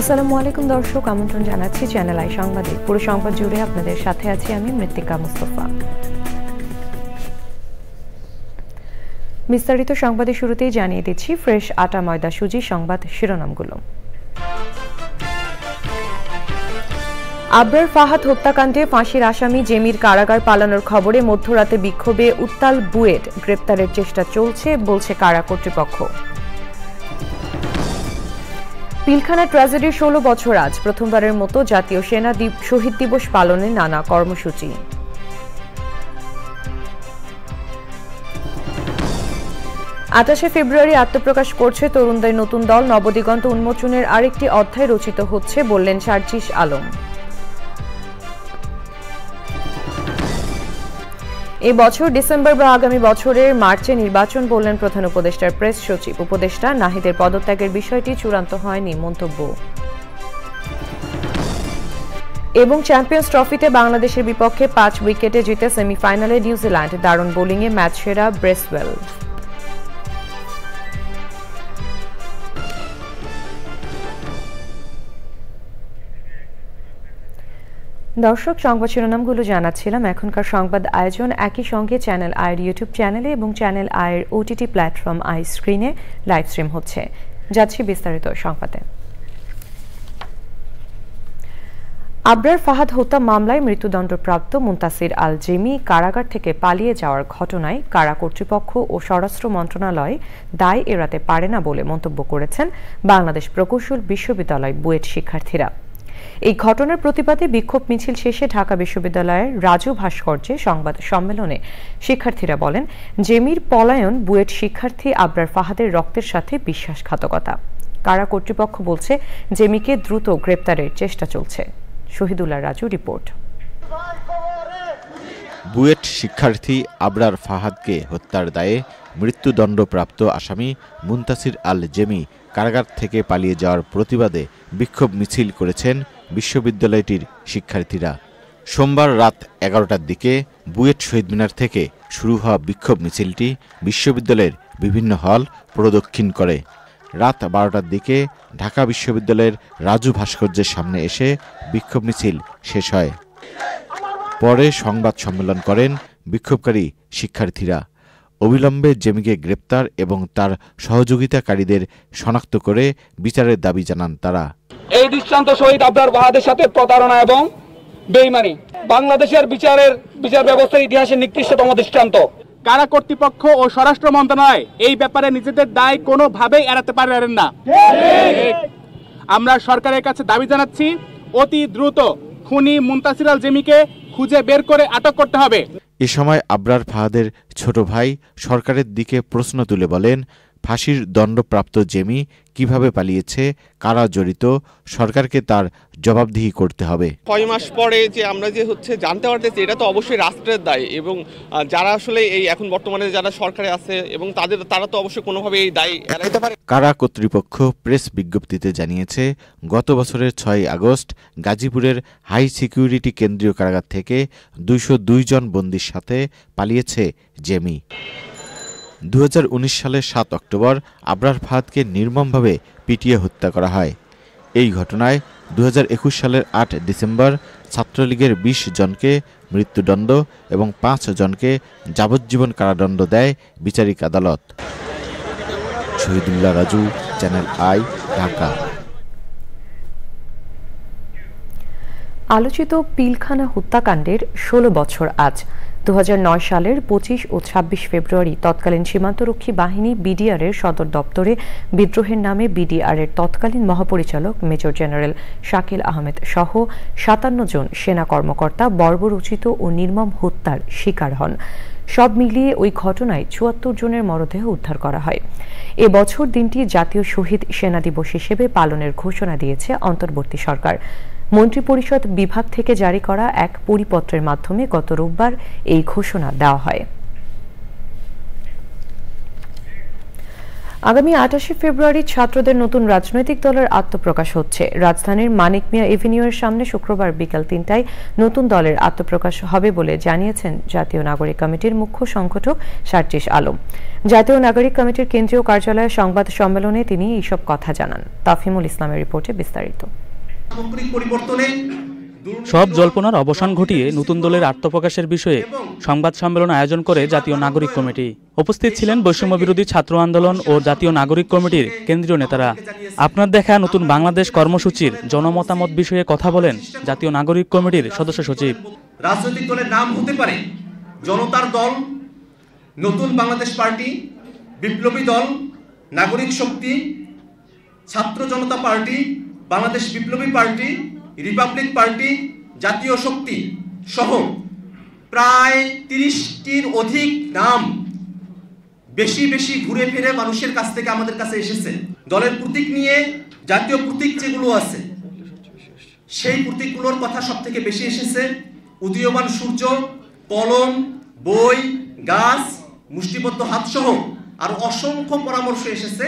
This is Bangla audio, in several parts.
আসসালামু আলাইকুম দর্শক, আমন্ত্রণ জানাচ্ছি চ্যানেল আই সংবাদে। পুরো সংবাদ জুড়ে আপনাদের সাথে আছি আমি মৃত্তিকা মুস্তফা। বিস্তারিত সংবাদের শুরুতেই জানিয়ে দিচ্ছি ফ্রেশ আটা ময়দা সুজি সংবাদ শিরোনামগুলো। আবরার ফাহাদ হত্যাকাণ্ডে ফাঁসির আসামি জেমির কারাগার পালানোর খবরে মধ্যরাতে বিক্ষোভে উত্তাল বুয়েট, গ্রেপ্তারের চেষ্টা চলছে বলছে কারা কর্তৃপক্ষ। পিলখানা ট্র্যাজেডির 16 বছর আজ, প্রথমবারের মতো জাতীয় সেনা শহীদ দিবস পালনে নানা কর্মসূচি। আটাশে ফেব্রুয়ারি আত্মপ্রকাশ করছে তরুণদের নতুন দল, নবদিগন্ত উন্মোচনের আরেকটি অধ্যায় রচিত হচ্ছে বললেন সার্জিস আলম। এই বছর ডিসেম্বর বা আগামী বছরের মার্চে নির্বাচন বললেন প্রধান উপদেষ্টার প্রেস সচিব। উপদেষ্টা নাহিদের পদত্যাগের বিষয়টি চূড়ান্ত হয়নি মন্তব্য। এবং চ্যাম্পিয়ন্স ট্রফিতে বাংলাদেশের বিপক্ষে 5 উইকেটে জিতে সেমিফাইনালে নিউজিল্যান্ড, দারুণ বোলিংয়ে ম্যাচ সেরা ব্রেসওয়েল। দর্শক, সংবাদ শিরোনামগুলো জানাচ্ছিলাম। এখনকার সংবাদ আয়োজন একই সঙ্গে চ্যানেল আইয়ের ইউটিউব চ্যানেলে এবং চ্যানেল আইয়ের ওটিটি প্ল্যাটফর্ম আই স্ক্রিনে লাইভ স্ট্রিম হচ্ছে। যাচ্ছি বিস্তারিত সংবাদে। আবরার ফাহাদ হত্যা মামলায় মৃত্যুদণ্ডপ্রাপ্ত মুনতাসির আল জেমি কারাগার থেকে পালিয়ে যাওয়ার ঘটনায় কারা কর্তৃপক্ষ ও স্বরাষ্ট্র মন্ত্রণালয় দায় এড়াতে পারে না বলে মন্তব্য করেছেন বাংলাদেশ প্রকৌশল বিশ্ববিদ্যালয় বুয়েট শিক্ষার্থীরা। এই ঘটনার প্রতিবাদে বিক্ষোভ মিছিল শেষে ঢাকা বিশ্ববিদ্যালয়ের রাজু ভাস্কর্যে সংবাদ সম্মেলনে শিক্ষার্থীরা বলেন, জেমির পলায়ন বুয়েট শিক্ষার্থী আবরার ফাহাদের রক্তের সাথে বিশ্বাসঘাতকতা। কারা কর্তৃপক্ষ বলছে জেমিকে দ্রুত গ্রেপ্তারের চেষ্টা চলছে। শহীদুল্লাহ রাজু রিপোর্ট। বুয়েট শিক্ষার্থী আবরার ফাহাদকে হত্যার দায়ে মৃত্যুদণ্ডপ্রাপ্ত আসামি মুনতাসির আল জেমি কারাগার থেকে পালিয়ে যাওয়ার প্রতিবাদে বিক্ষোভ মিছিল করেছেন বিশ্ববিদ্যালয়টির শিক্ষার্থীরা। সোমবার রাত 11টার দিকে বুয়েট শহীদ মিনার থেকে শুরু হওয়া বিক্ষোভ মিছিলটি বিশ্ববিদ্যালয়ের বিভিন্ন হল প্রদক্ষিণ করে। রাত 12টার দিকে ঢাকা বিশ্ববিদ্যালয়ের রাজু ভাস্কর্যের সামনে এসে বিক্ষোভ মিছিল শেষ হয়। পরে সংবাদ সম্মেলন করেন বিক্ষোভকারী শিক্ষার্থীরা। অবিলম্বে জেমিকে গ্রেপ্তার এবং তার সহযোগিতাকারীদের শনাক্ত করে বিচারের দাবি জানান তারা। এই দৃষ্টান্ত শহীদ আবরার ফাহাদের সাথে প্রতারণা এবং বেইমানি বাংলাদেশের বিচার ব্যবস্থার ইতিহাসে নিকৃষ্টতম দৃষ্টান্ত। কারা কর্তৃপক্ষ ও স্বরাষ্ট্র মন্ত্রণালয় এই ব্যাপারে নিজেদের দায় কোনোভাবেই এড়াতে পারেন না। আমরা সরকারের কাছে দাবি জানাচ্ছি, অতি দ্রুত খুনি মুনতাসির আল জেমিকে খুঁজে বের করে আটক করতে হবে। এ সময় আবরার ফাহাদের ছোট ভাই সরকারের দিকে প্রশ্ন তুলে বলেন, ফাঁসির দণ্ডপ্রাপ্ত জেমি কিভাবে পালিয়েছে, কারা জড়িত, সরকারকে তার জবাবদিহি করতে হবে। 6 মাস পরে যে আমরা যে জানতে পারতেছি, এটা তো অবশ্যই রাষ্ট্রের দায় এবং যারা আসলে এই এখন বর্তমানে যারা সরকারে আছে এবং তারা তো অবশ্যই কোনোভাবে এই দায় এড়াতে পারে। কারা কর্তৃপক্ষ প্রেস বিজ্ঞপ্তিতে জানিয়েছে, গত বছরের 6 আগস্ট গাজীপুরের হাই সিকিউরিটি কেন্দ্রীয় কারাগার থেকে 202 জন বন্দীর সাথে পালিয়েছে জেমি। 2019 সালের 7 অক্টোবর আবরার ফাহাদকে নির্মমভাবে পিটিয়ে হত্যা করা হয়। এই ঘটনায় 2021 সালের 8 ডিসেম্বর ছাত্রলীগের 20 জনকে মৃত্যুদণ্ড এবং 5 জনকে যাবজ্জীবন কারাদণ্ড দেয় বিচারিক আদালত। শহীদুল্লাহ রাজু, চ্যানেল আই, ঢাকা। আলোচিত পিলখানা হত্যাকাণ্ডের 16 বছর আজ। 2009 সালের 25 ও 26 ফেব্রুয়ারি তৎকালীন সীমান্তরক্ষী বাহিনী বিডিআরের সদর দপ্তরে বিদ্রোহের নামে বিডিআরের তৎকালীন মহাপরিচালক মেজর জেনারেল শাকিল আহমেদ সহ 57 জন সেনা কর্মকর্তা বর্বরোচিত ও নির্মম হত্যার শিকার হন। সব মিলিয়ে ওই ঘটনায় 74 জনের মরদেহ উদ্ধার করা হয়। এবছর দিনটি জাতীয় শহীদ সেনা দিবস হিসেবে পালনের ঘোষণা দিয়েছে অন্তর্বর্তী সরকার। মন্ত্রিপরিষদ বিভাগ থেকে জারি করা এক পরিপত্রের মাধ্যমে গত রোববার এই ঘোষণা দেওয়া হয়। আগামী 28 ফেব্রুয়ারি ছাত্রদের নতুন রাজনৈতিক দলের আত্মপ্রকাশ হচ্ছে। রাজধানীর মানিক মিয়া এভিনিউয়ের সামনে শুক্রবার বিকাল 3টায় নতুন দলের আত্মপ্রকাশ হবে বলে জানিয়েছেন জাতীয় নাগরিক কমিটির মুখ্য সংগঠক সার্জিস আলম। জাতীয় নাগরিক কমিটির কেন্দ্রীয় কার্যালয়ে সংবাদ সম্মেলনে তিনি এইসব কথা জানান। তাফহিমুল ইসলামের রিপোর্টে বিস্তারিত। সব জল্পনার অবসান ঘটিয়ে নতুন দলের আত্মপ্রকাশের বিষয়ে সংবাদ সম্মেলন আয়োজন করে জাতীয় নাগরিক কমিটি। উপস্থিত ছিলেন বৈষম্য বিরোধী ছাত্র আন্দোলন ও জাতীয় নাগরিক কমিটির কেন্দ্রীয় নেতারা। আপনার দেখা নতুন বাংলাদেশ কর্মসূচির জনমতামত বিষয়ে কথা বলেন জাতীয় নাগরিক কমিটির সদস্য সচিব। রাজনৈতিক দলের নাম হতে পারে জনতার দল, নতুন বাংলাদেশ পার্টি, বিপ্লবী দল, নাগরিক শক্তি, ছাত্র জনতা পার্টি, বাংলাদেশ বিপ্লবী পার্টি, রিপাবলিক পার্টি, জাতীয় শক্তি সহ প্রায় 30টির অধিক নাম বেশি বেশি ঘুরে ফিরে মানুষের কাছ থেকে আমাদের কাছে এসেছে। দলের প্রতীক নিয়ে জাতীয় প্রতীক যেগুলো আছে সেই প্রতীকগুলোর কথা সব থেকে বেশি এসেছে। উদীয়মান সূর্য, কলম, বই, গাছ, মুষ্টিবদ্ধ হাত সহ আর অসংখ্য পরামর্শ এসেছে।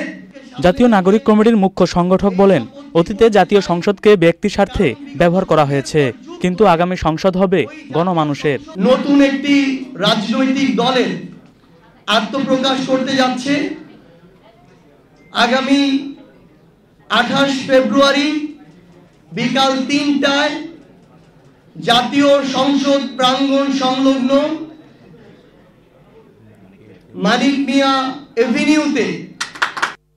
জাতীয় নাগরিক কমিটির মুখ্য সংগঠক বলেন, অতীতে জাতীয় সংসদকে ব্যক্তি স্বার্থে ব্যবহার করা হয়েছে, কিন্তু আগামী সংসদ হবে গণমানুষের। নতুন একটি রাজনৈতিক দলের আত্মপ্রকাশ করতে যাচ্ছে আগামী 28 ফেব্রুয়ারি বিকাল 3টায় জাতীয় সংসদ প্রাঙ্গণ সংলগ্ন মানিক মিয়া এভিনিউতে।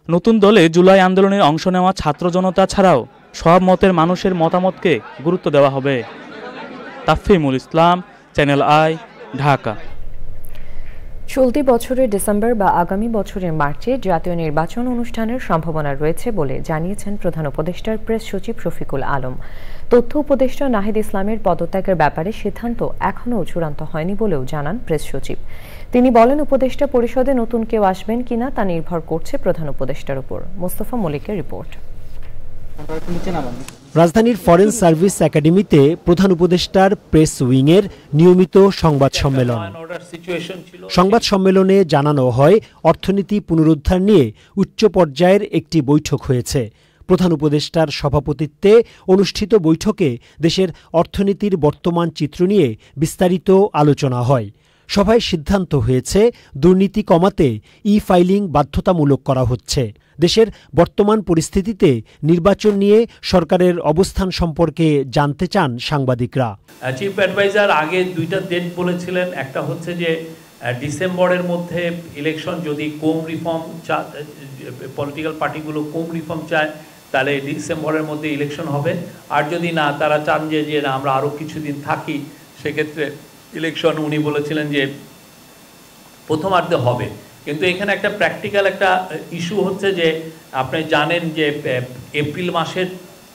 নতুন দলে জুলাই আন্দোলনের অংশ নেওয়া ছাত্র জনতা ছাড়াও সব মতের মানুষের মতামতকে গুরুত্ব দেওয়া হবে। তাফহিমুল ইসলাম, চ্যানেল আই, ঢাকা। চলতি বছরের ডিসেম্বর বা আগামী বছরের মার্চে জাতীয় নির্বাচন অনুষ্ঠানের সম্ভাবনা রয়েছে বলে জানিয়েছেন প্রধান উপদেষ্টার প্রেস সচিব শফিকুল আলম। তথ্য উপদেষ্টা নাহিদ ইসলামের পদত্যাগের ব্যাপারে সিদ্ধান্ত এখনও চূড়ান্ত হয়নি বলেও জানান প্রেস সচিব। তিনি বলেন, উপদেষ্টা পরিষদে নতুন কেউ আসবেন কিনা তা নির্ভর করছে প্রধান উপদেষ্টার উপর। মোস্তফা মল্লিকের রিপোর্ট। রাজধানীর ফরেন সার্ভিস একাডেমিতে প্রধান উপদেষ্টার প্রেস উইংয়ের নিয়মিত সংবাদ সম্মেলন। সংবাদ সম্মেলনে জানানো হয়, অর্থনীতি পুনরুদ্ধার নিয়ে উচ্চ পর্যায়ের একটি বৈঠক হয়েছে। প্রধান উপদেষ্টার সভাপতিত্বে অনুষ্ঠিত বৈঠকে দেশের অর্থনীতির বর্তমান চিত্র নিয়ে বিস্তারিত আলোচনা হয়। সভায় সিদ্ধান্ত হয়েছে, দুর্নীতি কমাতে ই-ফাইলিং বাধ্যতামূলক করা হচ্ছে। দেশের বর্তমান পরিস্থিতিতে নির্বাচন নিয়ে সরকারের অবস্থান সম্পর্কে জানতে চান সাংবাদিকরা। চিফ অ্যাডভাইজার আগে দুইটা ডেট বলেছিলেন, একটা হচ্ছে যে ডিসেম্বরের মধ্যে ইলেকশন, যদি কম রিফর্ম পলিটিক্যাল পার্টিগুলো কম রিফর্ম চায় তাহলে ডিসেম্বরের মধ্যে ইলেকশন হবে, আর যদি না তারা চান যে না আমরা আরও কিছুদিন থাকি সেক্ষেত্রে ইলেকশন উনি বলেছিলেন যে প্রথমার্ধে হবে। কিন্তু এখানে একটা প্র্যাকটিক্যাল একটা ইস্যু হচ্ছে যে আপনি জানেন যে এপ্রিল মাসের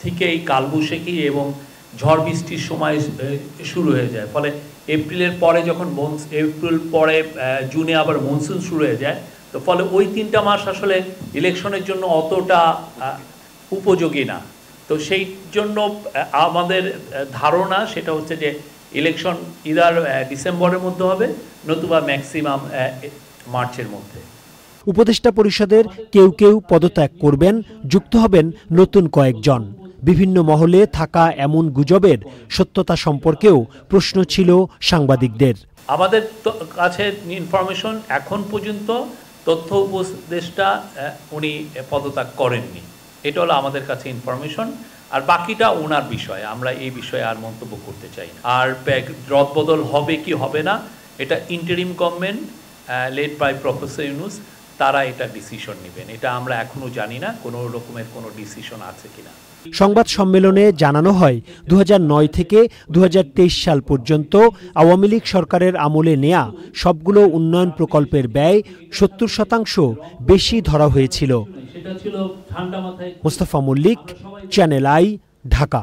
থেকেই কালবৈশাখী এবং ঝড় বৃষ্টির সময় শুরু হয়ে যায়, ফলে এপ্রিলের পরে যখন এপ্রিল পরে জুনে আবার মনসুন শুরু হয়ে যায়, তো ফলে ওই 3টা মাস আসলে ইলেকশনের জন্য অতটা উপযোগী না। তো সেই জন্য আমাদের ধারণা সেটা হচ্ছে যে ইলেকশন ইদার ডিসেম্বরের মধ্যে হবে, নতুবা ম্যাক্সিমাম মার্চের মধ্যে। উপদেষ্টা পরিষদের কেউ কেউ পদত্যাগ করবেন, যুক্ত হবেন নতুন কয়েকজন। বিভিন্ন মহলে থাকা এমন গুজবের সত্যতা সম্পর্কেও প্রশ্ন ছিল সাংবাদিকদের। আমাদের কাছে ইনফরমেশন এখন পর্যন্ত তথ্য উপদেষ্টা উনি পদত্যাগ করেননি, এটা হলো আমাদের কাছে ইনফরমেশন। আর বাকিটা ওনার বিষয়, আমরা এই বিষয়ে আর মন্তব্য করতে চাই না। আর রদবদল হবে কি হবে না এটা interim government led by professor Yunus তারা এটা ডিসিশন নেবেন, এটা আমরা এখনো জানি না কোনো রকমের কোনো ডিসিশন আছে কিনা। সংবাদ সম্মেলনে জানানো হয়, 2009 থেকে 2023 সাল পর্যন্ত আওয়ামী লীগ সরকারের আমলে নেয়া সবগুলো উন্নয়ন প্রকল্পের ব্যয় 70% বেশি ধরা হয়েছিল। মোস্তফা মল্লিক, চ্যানেল আই, ঢাকা।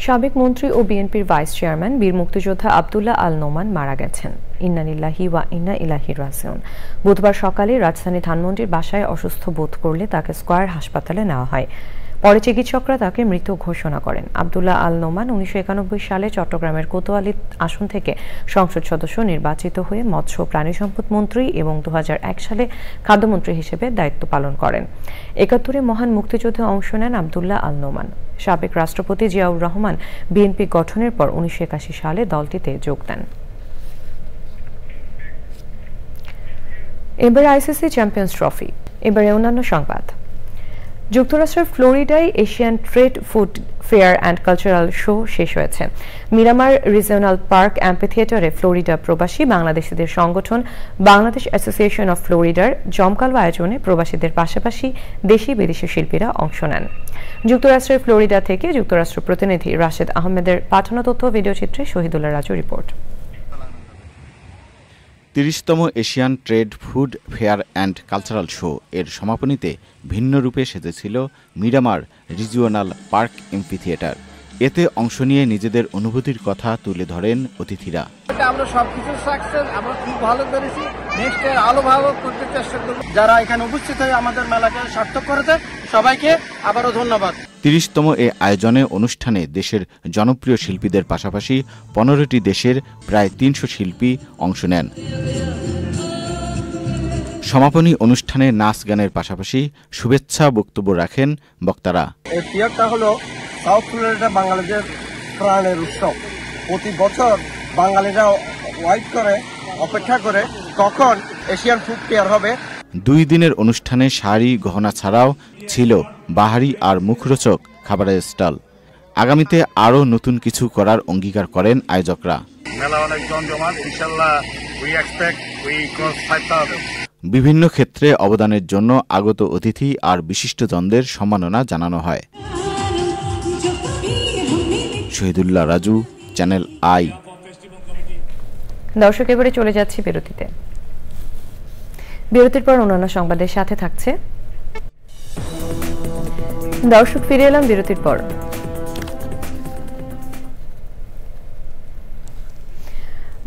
সাবেক মন্ত্রী ও বিএনপির ভাইস চেয়ারম্যান বীর মুক্তিযোদ্ধা আব্দুল্লাহ আল নোমান মারা গেছেন। ইন্না লিল্লাহি ওয়া ইন্না ইলাইহি রাজিউন। বুধবার সকালে রাজধানী ধানমন্ডির বাসায় অসুস্থ বোধ করলে তাকে স্কয়ার হাসপাতালে নেওয়া হয়। পরে চিকিৎসকরা তাকে মৃত ঘোষণা করেন। আব্দুল্লাহ আল নোমান 1991 সালে চট্টগ্রামের কোতোয়ালি আসন থেকে সংসদ সদস্য নির্বাচিত হয়ে মৎস্য প্রাণী সম্পদ মন্ত্রী এবং 2001 সালে খাদ্যমন্ত্রী হিসেবে দায়িত্ব পালন করেন। 71-এ মহান মুক্তিযুদ্ধে অংশ নেন আব্দুল্লাহ আল নোমান। সাবেক রাষ্ট্রপতি জিয়াউর রহমান বিএনপি গঠনের পর 1981 সালে দলটিতে যোগ দেন। এবার আইসিসি চ্যাম্পিয়ন্স ট্রফি। এবারে অন্যান্য সংবাদ। যুক্তরাষ্ট্রের ফ্লোরিডায় Asian trade food fair and cultural show শেষ হয়েছে। মিরামার রিজিওনাল পার্ক অ্যাম্পিথিয়েটারে ফ্লোরিডা প্রবাসী বাংলাদেশিদের সংগঠন বাংলাদেশ অ্যাসোসিয়েশন অফ ফ্লোরিডার জমকালো আয়োজনে প্রবাসীদের পাশাপাশি দেশি বিদেশি শিল্পীরা অংশ নেন। যুক্তরাষ্ট্রের ফ্লোরিডা থেকে যুক্তরাষ্ট্র প্রতিনিধি রাশেদ আহমেদের পাঠানো তথ্য ভিডিওচিত্রে শহীদুল্লাহ রাজু রিপোর্ট। 30তম Asian trade food fair and cultural show এর সমাপনীতে ভিন্ন রূপে সেজেছিল মিরামার রিজিওনাল পার্ক এম্পিথিয়েটার। এতে অংশ নিয়ে নিজেদের অনুভূতির কথা তুলে ধরেন অতিথিরা। আমরা সবকিছু সাকসেস, আমরা খুব ভালো করেছি, নেক্সট ইয়ার আলো ভালো করতে চেষ্টা করব। যারা এখানে উপস্থিত হয়ে আমাদের মেলাকে সার্থক করেছে সবাইকে আবারও ধন্যবাদ। 30তম এ আয়োজনে অনুষ্ঠানে দেশের জনপ্রিয় শিল্পীদের পাশাপাশি 15টি দেশের প্রায় 300 শিল্পী অংশ নেন। সমাপনী অনুষ্ঠানে নাচ গানের পাশাপাশি শুভেচ্ছা বক্তব্য রাখেন বক্তারা। এই ফেয়ারটা হলো সাউথ ফ্লোরিডা বাঙালিদের প্রাণের উৎসব। প্রতি বছর বাঙালিরা ওয়াইট করে অপেক্ষা করে কখন এশিয়ান ফুড ফেয়ার হবে। 2 দিনের অনুষ্ঠানে শাড়ি গহনা ছাড়াও ছিল বাহারি আর মুখরোচক খাবারের স্টল। আগামীতে আরও নতুন কিছু করার অঙ্গীকার করেন আয়োজকরা। মেলা অনেক জমজমাট, ইনশাআল্লাহ উই এক্সপেক্ট উই ক্রস 5000। বিভিন্ন ক্ষেত্রে অবদানের জন্য আগত অতিথি আর বিশিষ্টজনদের সম্মাননা জানানো হয়। Shahidullah Raju, channel I. দর্শক, এবারে চলে যাচ্ছি বিরতিতে। বিরতির পর অন্যান্য সংবাদের সাথে থাকছে। দর্শক, ফিরে এলাম বিরতির পর।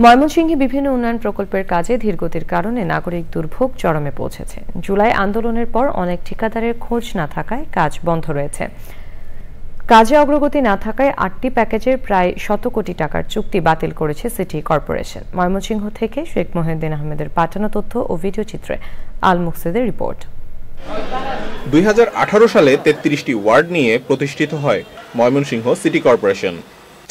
ময়মনসিংহে বিভিন্ন উন্নয়ন প্রকল্পের কাজে ধীরগতির কারণে নাগরিক দুর্ভোগ চরমে পৌঁছেছে। জুলাই আন্দোলনের পর অনেক ঠিকাদারের খোঁজ না থাকায় কাজ বন্ধ রয়েছে। কাজে অগ্রগতি না থাকায় 8টি প্যাকেজের প্রায় 100 কোটি টাকার চুক্তি বাতিল করেছে সিটি কর্পোরেশন। ময়মনসিংহ থেকে শেখ মহিউদ্দিন আহমেদের পাঠানো তথ্য ও ভিডিও চিত্রে আল মুকসেদের রিপোর্ট। 2018 সালে 33টি ওয়ার্ড নিয়ে প্রতিষ্ঠিত হয় ময়মনসিংহ সিটি কর্পোরেশন।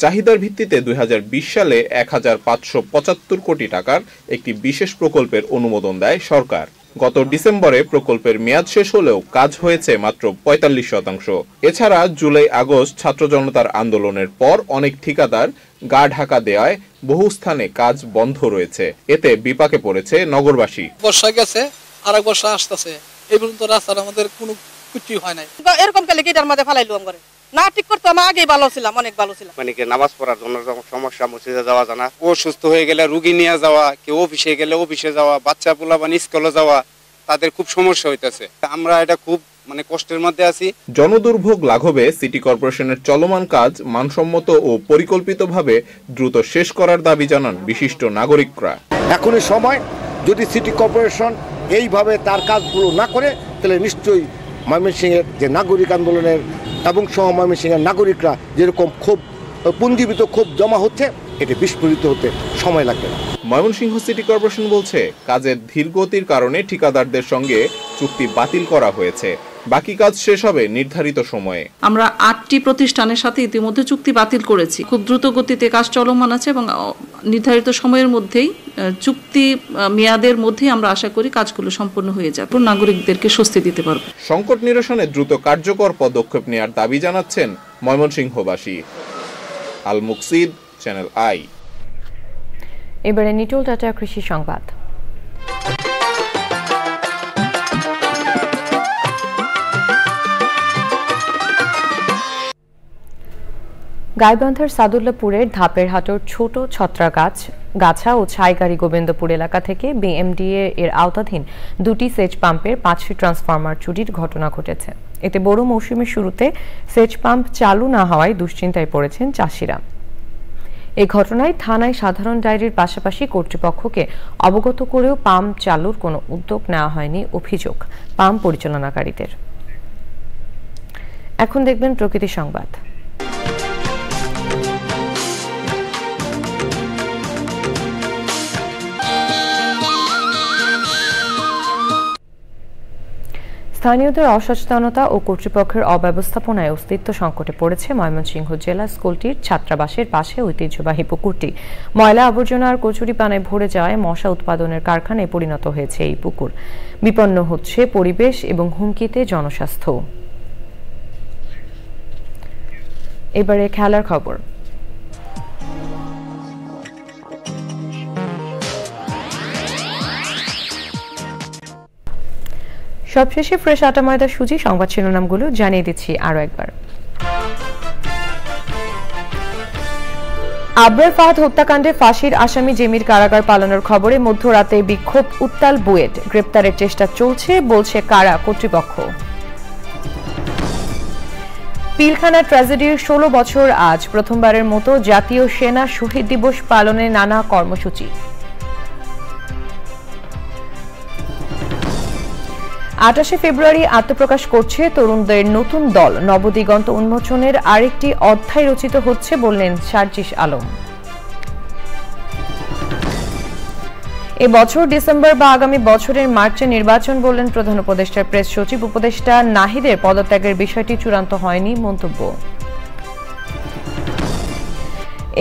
চাহিদার ভিত্তিতে 2020 সালে 1575 কোটি টাকার একটি বিশেষ প্রকল্পের অনুমোদন দেয় সরকার। গত ডিসেম্বরে প্রকল্পের মেয়াদ শেষ হলেও কাজ হয়েছে মাত্র 45%। এছাড়া জুলাই আগস্ট ছাত্র জনতার আন্দোলনের পর অনেক ঠিকাদার গা ঢাকা দেওয়ায় বহু স্থানে কাজ বন্ধ রয়েছে। এতে বিপাকে পড়েছে নগরবাসী। বর্ষা গেছে আর এক বর্ষা আসতেছে, এই পর্যন্ত রাস্তার আমাদের কোনো কিছুই হয় নাই। এরকম কালে গেটার মধ্যে ফেলাইলো আমরা না ঠিক করতে, আমি আগেই ভালো ছিলাম, অনেক ভালো ছিলাম। মানে কি নামাজ পড়ার জন্য সমস্যা, মসজিদে যাওয়া জানা, ও সুস্থ হয়ে গেলে রুগী নিয়ে যাওয়া, কেউ অফিসে গেলে অফিসে যাওয়া, বাচ্চা পোলা বা স্কুলে যাওয়া, তাদের খুব সমস্যা হইতেছে। আমরা এটা খুব কষ্টের মধ্যে আছি। জনদুর্ভোগ লাঘবে সিটি কর্পোরেশনের চলমান কাজ মানসম্মত ও পরিকল্পিতভাবে দ্রুত শেষ করার দাবি জানান বিশিষ্ট নাগরিকরা। এখনই সময়, যদি সিটি কর্পোরেশন এইভাবে তার কাজগুলো না করে তাহলে নিশ্চয়ই ময়মনসিংহের যে নাগরিক আন্দোলনের এবং সহ ময়মনসিংহের নাগরিকরা যেরকম ক্ষোভ পুঞ্জীবিত ক্ষোভ জমা হচ্ছে, এটি বিস্ফোরিত হতে সময় লাগবে না। ময়মনসিংহ সিটি কর্পোরেশন বলছে কাজের ধীরগতির কারণে ঠিকাদারদের সঙ্গে চুক্তি বাতিল করা হয়েছে। বাকি কাজ শেষ হবে নির্ধারিত সময়ে। আমরা 8টি প্রতিষ্ঠানের সাথে ইতিমধ্যে চুক্তি বাতিল করেছি। খুব দ্রুত গতিতে কাজ চলমান আছে এবং নির্ধারিত সময়ের মধ্যেই চুক্তি মেয়াদের মধ্যেই আমরা আশা করি কাজগুলো সম্পন্ন হয়ে যাবে, নাগরিকদেরকে স্বস্তি দিতে পারবে। সংকট নিরসনে দ্রুত কার্যকর পদক্ষেপ নেওয়ার দাবি জানাচ্ছেন ময়মনসিংহবাসী। আল মুকসিদ, চ্যানেল আই। এবারে নিটোল টাটা কৃষি সংবাদ। গাইবান্ধার সাদুল্লাপুরের ধাপের হাটর ছোট ছত্রা গাছা ও ছাইগাড়ি গোবিন্দপুর এলাকা থেকে বিএমডিএ এর আওতাধীন 2টি সেচ পাম্পের 5টি ট্রান্সফরমার চুরির ঘটনা ঘটেছে। এতে বড় মৌসুমের শুরুতে সেচ পাম্প চালু না হওয়ায় দুশ্চিন্তায় পড়েছেন চাষিরা। এই ঘটনায় থানায় সাধারণ ডায়েরির পাশাপাশি কর্তৃপক্ষকে অবগত করেও পাম্প চালুর কোনো উদ্যোগ নেওয়া হয়নি অভিযোগ পাম্প পরিচালনাকারীদের। এখন দেখবেন প্রকৃতি সংবাদ। স্থানীয়দের অসচেতনতা ও কর্তৃপক্ষের অব্যবস্থাপনায় অস্তিত্ব সংকটে পড়েছে ময়মনসিংহ জেলা স্কুলটির ছাত্রাবাসের পাশে ঐতিহ্যবাহী পুকুরটি। ময়লা আবর্জনা আর কচুরি পানায় ভরে যাওয়ায় মশা উৎপাদনের কারখানায় পরিণত হয়েছে এই পুকুর। বিপন্ন হচ্ছে পরিবেশ এবং হুমকিতে জনস্বাস্থ্য। এবারে খেলার খবর। সবশেষে ফ্রেশ আটা ময়দা সুজি সংবাদ শিরোনামগুলো জানিয়ে দিচ্ছি আরো একবার। আবরার ফাহাদ হত্যাকাণ্ডে ফাঁসির আসামি জেমির কারাগার পালানোর খবরে মধ্যরাতে বিক্ষোভ উত্তাল বুয়েট। গ্রেপ্তারের চেষ্টা চলছে বলছে কারা কর্তৃপক্ষ। পিলখানা ট্র্যাজেডির 16 বছর আজ প্রথমবারের মতো জাতীয় সেনা শহীদ দিবস পালনে নানা কর্মসূচি। 28 ফেব্রুয়ারি আত্মপ্রকাশ করছে তরুণদের নতুন দল। নবদিগন্ত উন্মোচনের আরেকটি অধ্যায় রচিত হচ্ছে বললেন সার্জিস আলম। এবছর ডিসেম্বর বা আগামী বছরের মার্চে নির্বাচন বললেন প্রধান উপদেষ্টার প্রেস সচিব। উপদেষ্টা নাহিদের পদত্যাগের বিষয়টি চূড়ান্ত হয়নি মন্তব্য।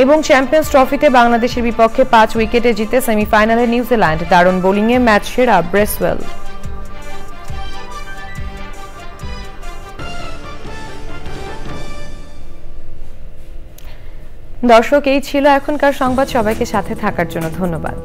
এবং চ্যাম্পিয়ন্স ট্রফিতে বাংলাদেশের বিপক্ষে 5 উইকেটে জিতে সেমিফাইনালে নিউজিল্যান্ড। দারুণ বোলিংয়ে ম্যাচ সেরা ব্রেসওয়েল। দর্শক, এই ছিল এখনকার সংবাদ। সবাইকে সাথে থাকার জন্য ধন্যবাদ।